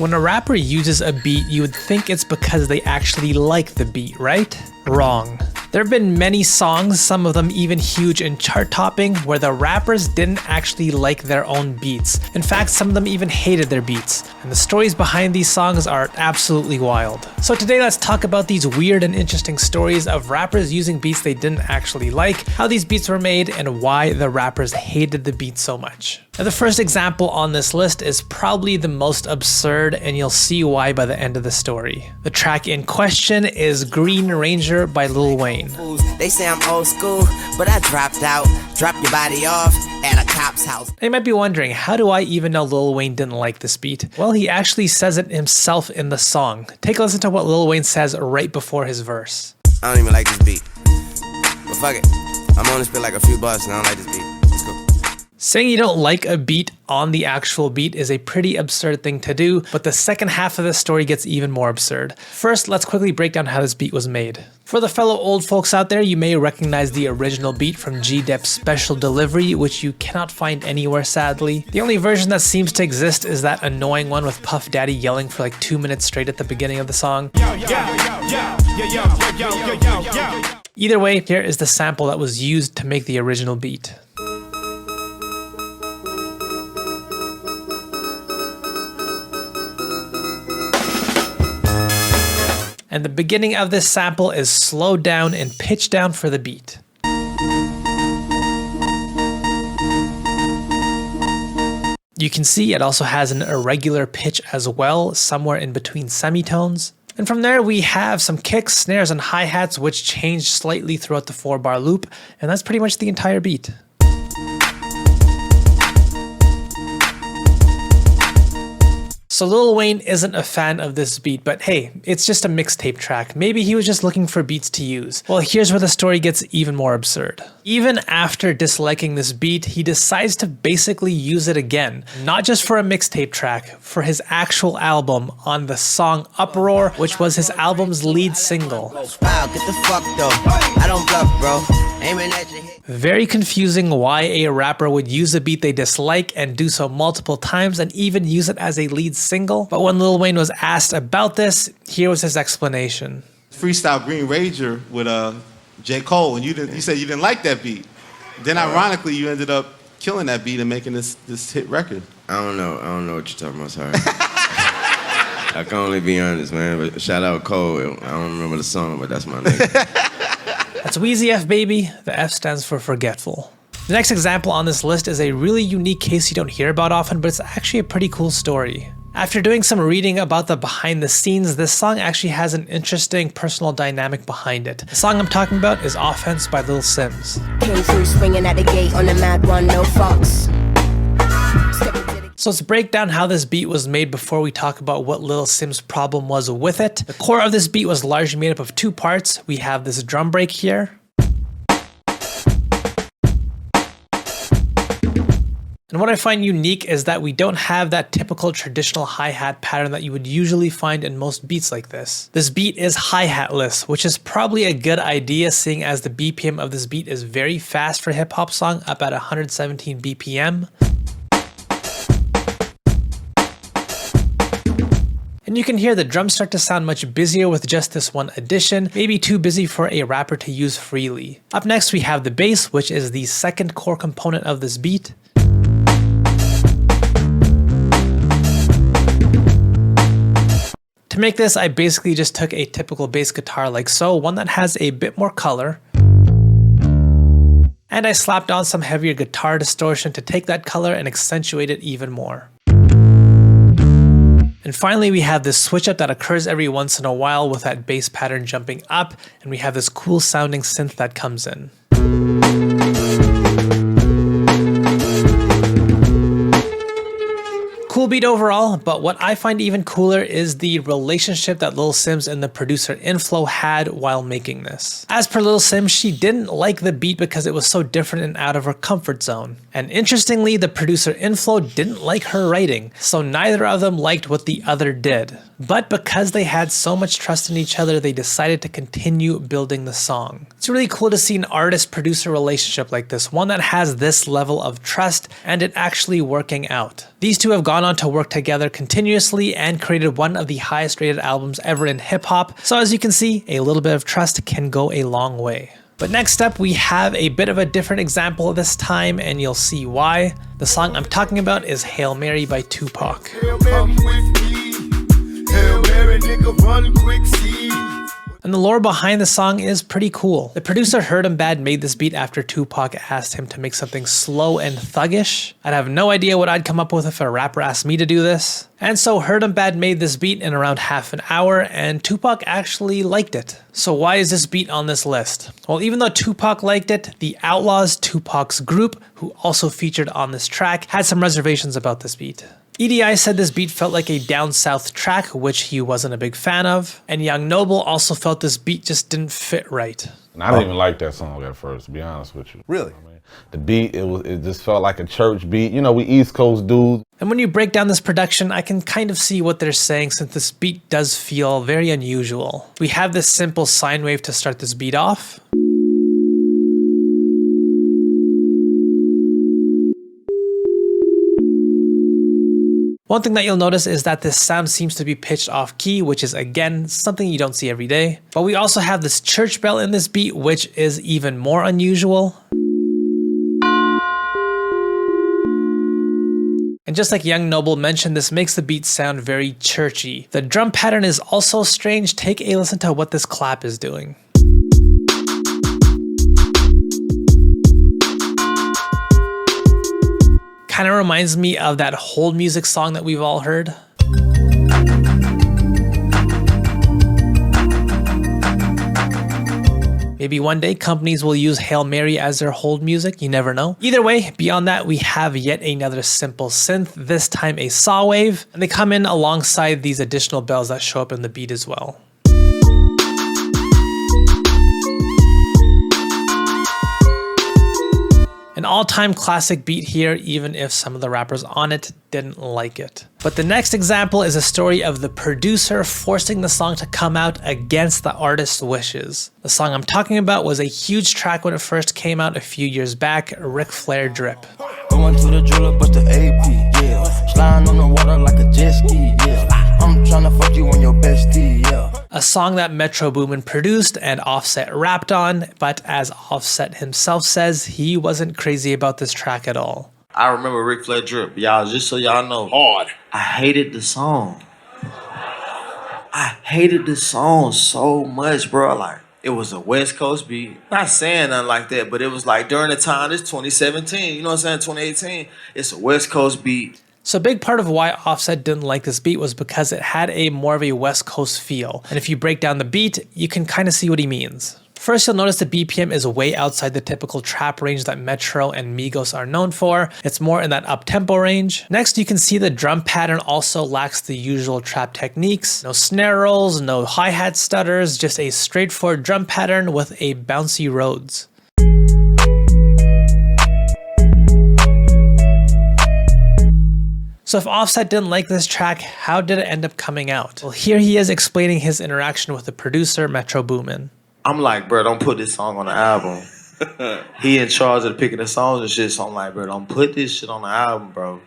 When a rapper uses a beat, you would think it's because they actually like the beat, right? Wrong. There have been many songs, some of them even huge and chart topping, where the rappers didn't actually like their own beats. In fact, some of them even hated their beats. And the stories behind these songs are absolutely wild. So today let's talk about these weird and interesting stories of rappers using beats they didn't actually like, how these beats were made, and why the rappers hated the beat so much. Now, the first example on this list is probably the most absurd, and you'll see why by the end of the story. The track in question is Green Ranger by Lil Wayne. They say I'm old school, but I dropped out. Drop your body off at a cop's house. You might be wondering, how do I even know Lil Wayne didn't like this beat? Well, he actually says it himself in the song. Take a listen to what Lil Wayne says right before his verse. I don't even like this beat, but fuck it. I'm gonna spit like a few bars and I don't like this beat. Let's go. Saying you don't like a beat on the actual beat is a pretty absurd thing to do, but the second half of the story gets even more absurd. First, let's quickly break down how this beat was made. For the fellow old folks out there, you may recognize the original beat from G-Dep's Special Delivery, which you cannot find anywhere sadly. The only version that seems to exist is that annoying one with Puff Daddy yelling for like 2 minutes straight at the beginning of the song. Either way, here is the sample that was used to make the original beat. And the beginning of this sample is slowed down and pitched down for the beat. You can see it also has an irregular pitch as well, somewhere in between semitones. And from there we have some kicks, snares, and hi-hats which change slightly throughout the 4-bar loop, and that's pretty much the entire beat. So Lil Wayne isn't a fan of this beat, but hey, it's just a mixtape track. Maybe he was just looking for beats to use. Well, here's where the story gets even more absurd. Even after disliking this beat, he decides to basically use it again. Not just for a mixtape track, for his actual album on the song Uproar, which was his album's lead single. Wow, get the fuck though. I don't bluff, bro. Aiming at your head. Very confusing why a rapper would use a beat they dislike and do so multiple times and even use it as a lead single. But when Lil Wayne was asked about this, here was his explanation. Freestyle Green Ranger with J. Cole, and you said you didn't like that beat. Then ironically, you ended up killing that beat and making this hit record. I don't know what you're talking about, sorry. I can only be honest, man, but shout out Cole. I don't remember the song, but that's my name. That's Weezy F, baby. The F stands for forgetful. The next example on this list is a really unique case you don't hear about often, but it's actually a pretty cool story. After doing some reading about the behind the scenes, this song actually has an interesting personal dynamic behind it. The song I'm talking about is Offense by Lil Sims. Came through swinging at the gate on the mad one, no fox. So let's break down how this beat was made before we talk about what Lil Sims' problem was with it. The core of this beat was largely made up of 2 parts. We have this drum break here. And what I find unique is that we don't have that typical traditional hi-hat pattern that you would usually find in most beats like this. This beat is hi-hatless, which is probably a good idea seeing as the BPM of this beat is very fast for a hip-hop song, up at 117 BPM. And you can hear the drums start to sound much busier with just this one addition, maybe too busy for a rapper to use freely. Up next we have the bass, which is the second core component of this beat. To make this, I basically just took a typical bass guitar like so, one that has a bit more color. And I slapped on some heavier guitar distortion to take that color and accentuate it even more. And finally, we have this switch up that occurs every once in a while with that bass pattern jumping up, and we have this cool sounding synth that comes in. Cool beat overall, but what I find even cooler is the relationship that Lil Sims and the producer Inflo had while making this. As per Lil Sims, she didn't like the beat because it was so different and out of her comfort zone. And interestingly, the producer Inflo didn't like her writing, so neither of them liked what the other did. But because they had so much trust in each other, they decided to continue building the song. It's really cool to see an artist-producer relationship like this, one that has this level of trust and it actually working out. These two have gone on to work together continuously and created one of the highest rated albums ever in hip hop. So as you can see, a little bit of trust can go a long way. But next up, we have a bit of a different example this time, and you'll see why. The song I'm talking about is Hail Mary by Tupac. And the lore behind the song is pretty cool. The producer Heard 'Em Bad made this beat after Tupac asked him to make something slow and thuggish. I'd have no idea what I'd come up with if a rapper asked me to do this. And so Heard 'Em Bad made this beat in around half an hour, and Tupac actually liked it. So why is this beat on this list? Well, even though Tupac liked it, the Outlaws, Tupac's group, who also featured on this track, had some reservations about this beat. EDI said this beat felt like a down south track, which he wasn't a big fan of, and Young Noble also felt this beat just didn't fit right. And I didn't even like that song at first, to be honest with you. Really? I mean, the beat, it just felt like a church beat. You know, we East Coast dudes. And when you break down this production, I can kind of see what they're saying, since this beat does feel very unusual. We have this simple sine wave to start this beat off. One thing that you'll notice is that this sound seems to be pitched off key, which is again something you don't see every day. But we also have this church bell in this beat, which is even more unusual. And just like Young Noble mentioned, this makes the beat sound very churchy. The drum pattern is also strange. Take a listen to what this clap is doing. Kind of reminds me of that Hold Music song that we've all heard. Maybe one day companies will use Hail Mary as their hold music, you never know. Either way, beyond that, we have yet another simple synth, this time a saw wave, and they come in alongside these additional bells that show up in the beat as well. An all-time classic beat here, even if some of the rappers on it didn't like it. But the next example is a story of the producer forcing the song to come out against the artist's wishes. The song I'm talking about was a huge track when it first came out a few years back, Ric Flair Drip. Going to the jeweler, but the AP, yeah. Sliding on the water like a jet ski, yeah. I'm trying to fuck you on your bestie, yeah. A song that Metro Boomin produced and Offset rapped on, but as Offset himself says, he wasn't crazy about this track at all. I remember Ric Flair Drip. Y'all, just so y'all know, hard. I hated the song. I hated the song so much, bro. Like, it was a West Coast beat. Not saying nothing like that, but it was like during the time, it's 2017, you know what I'm saying, 2018. It's a West Coast beat. So a big part of why Offset didn't like this beat was because it had a more of a West Coast feel. And if you break down the beat, you can kind of see what he means. First, you'll notice the BPM is way outside the typical trap range that Metro and Migos are known for. It's more in that up-tempo range. Next, you can see the drum pattern also lacks the usual trap techniques. No snare rolls, no hi-hat stutters, just a straightforward drum pattern with a bouncy Rhodes. So if Offset didn't like this track, how did it end up coming out? Well, here he is explaining his interaction with the producer, Metro Boomin. I'm like, bro, don't put this song on the album. He in charge of picking the songs and shit, so I'm like, bro, don't put this shit on the album, bro.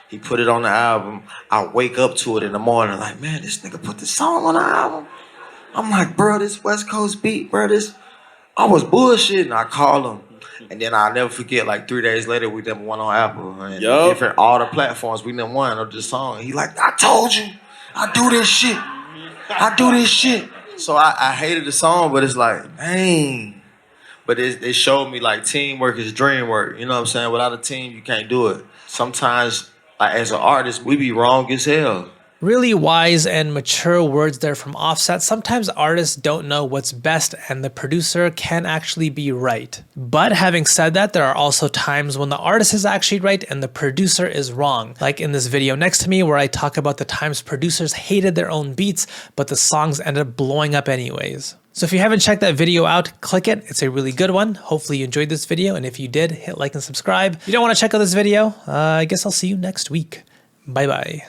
He put it on the album. I wake up to it in the morning like, man, this nigga put this song on the album. I'm like, bro, this West Coast beat, bro, this... I was bullshitting. I call him. And then I'll never forget, like 3 days later, we number one on Apple. And different, all the platforms, we number one of this song. He like, I told you, I do this shit. I do this shit. So I hated the song, but it's like, dang. But it showed me like teamwork is dream work. You know what I'm saying? Without a team, you can't do it. Sometimes, like, as an artist, we be wrong as hell. Really wise and mature words there from Offset. Sometimes artists don't know what's best and the producer can actually be right. But having said that, there are also times when the artist is actually right and the producer is wrong. Like in this video next to me where I talk about the times producers hated their own beats, but the songs ended up blowing up anyways. So if you haven't checked that video out, click it. It's a really good one. Hopefully you enjoyed this video. And if you did, hit like and subscribe. If you don't want to check out this video, I guess I'll see you next week. Bye bye.